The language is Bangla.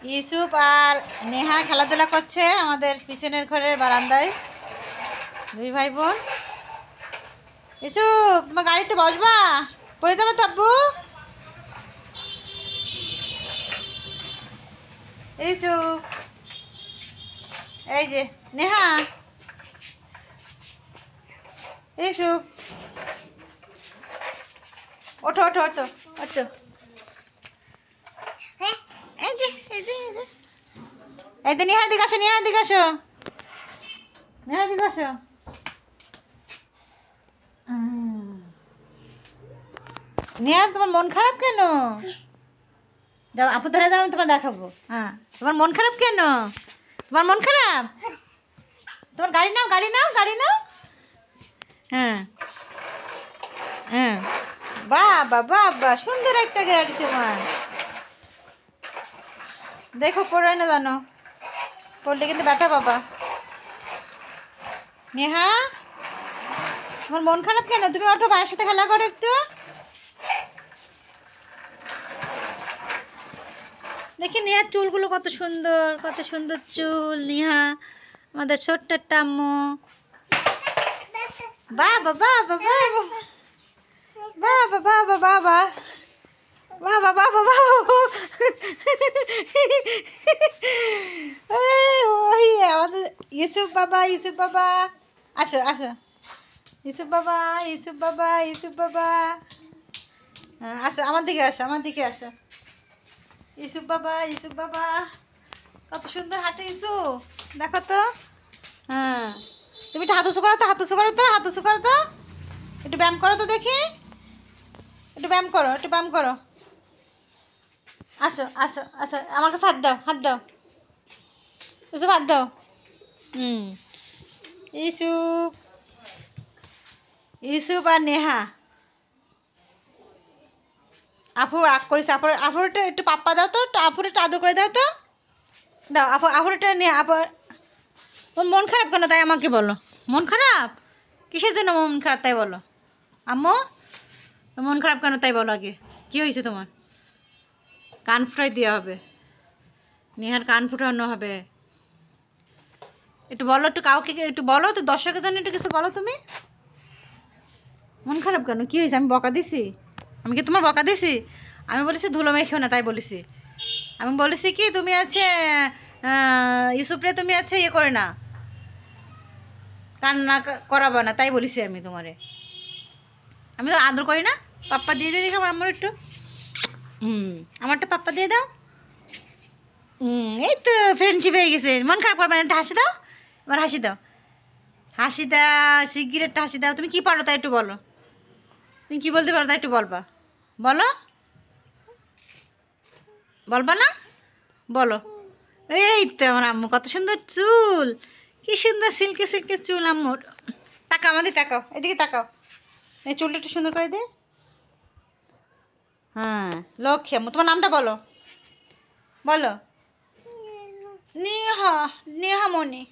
ইউসুফ আর নেহা খেলাধুলা করছে আমাদের পিছনের ঘরের বারান্দায়। দুই ভাই বোন। ইউসুফ, তোমার গাড়িতে বসবা? পড়ে যাবে তো আব্বু। ইউসুফ, এই যে নেহা। ইউসুফ, ওঠো ওঠো ওঠো ওঠো। এই যে এই যে এই যে নেহা, দিকে আসো, নেহা দিকে আসো, নেহা দিকে আসো। নেহা, তোমার মন খারাপ কেন? যাও আপু ধরে যাও, আমি তোমার দেখাবো। হ্যাঁ, তোমার মন খারাপ কেন? তোমার মন খারাপ? তোমার গাড়ি নাও, গাড়ি নাও, গাড়ি নাও। হ্যাঁ হ্যাঁ, বাবা বাবা, সুন্দর একটা গাড়ি তোমার। দেখো পড়ে না জানো, পড়লে কিন্তু ব্যথা পাবা। নেহা, তোমার মন খারাপ কেন? তুমি ওঠো, ভাইয়ের সাথে খেলা করো একটু। দেখি নেহার চুলগুলো কত সুন্দর, কত সুন্দর চুল নেহা, আমাদের ছোট্ট আম্মু। বাবা বাবা বাবা বাবা বাবা বাবা বাবা বাবা বাবা, ওই আমাদের ইউসুফ বাবা, ইউসুফ বাবা, আসো আসো, ইউসুফ বাবা, ইউসুফ বাবা, ইউসুফ বাবা, আসো আমার দিকে, আসো আমার দিকে, আসো। ইউসুফ বাবা, ইউসুফ বাবা, কত সুন্দর হাঁটে ইউসুফ, দেখো তো। হ্যাঁ, তুমি একটু হাত উঁচু করো তো, হাত উঁচু করো তো, হাত উঁচু করো তো, একটু ব্যায়াম করো তো দেখি, একটু ব্যায়াম করো, একটু ব্যায়াম করো। আসো আসো আসো, আমার কাছে হাত দাও, হাত দাও ইউসুফ, হাত দাও। ইউসুফ, ইউসুফ আর নেহা। আফু রাগ করিস, আফুরটা একটু পাপ্পা দাও তো, আফুর একটু আদর করে দাও তো, দাও আফুরটা নিয়ে। ওর মন খারাপ কেন তাই আমাকে বলো। মন খারাপ কিসের জন্য? মন খারাপ তাই বলো আম্মু। মন খারাপ কেন তাই বলো আগে, কি হয়েছে তোমার? কান ফুটাই দেওয়া হবে, নেহার কান ফুটানো হবে। একটু বলো, একটু কাউকে একটু বলো তো, দর্শকের জন্য একটু কিছু বলো তুমি। মন খারাপ কেন, কি হয়েছে? আমি বকা দিছি? আমি কি তোমার বকা দিছি? আমি বলেছি ধুলো মেখেও না তাই বলেছি। আমি বলেছি কি তুমি আছে ইউসুফরে তুমি আছে ইয়ে করে না, কান্না করাবো না তাই বলেছি আমি তোমারে। আমি তো আদর করি না। পাপ্পা দিয়ে দিয়ে দেখাবো আমার একটু। আমারটা পাপ্পা দিয়ে দাও। এই তো ফ্রেন্ডশিপ হয়ে গেছে। মন খারাপ করবে না, একটা হাসি দাও, এবার হাসি দাও, হাসি দাও, শিগগির একটা হাসি দাও। তুমি কি পারো তাই একটু বলো, তুমি কি বলতে পারো তাই একটু বলবা, বলো, বলবা না? বলো। এই তো আমার আম্মু, কত সুন্দর চুল, কি সুন্দর সিল্কে সিল্কে চুল আম্মুর। তাকাও আমাদের, তাকাও এদিকে, তাকাও, এই চুলটা একটু সুন্দর করে দে। হ্যাঁ, লক্ষ্মী আম্মু। তোমার নামটা বলো, বলো। নেহা, নেহা মনি।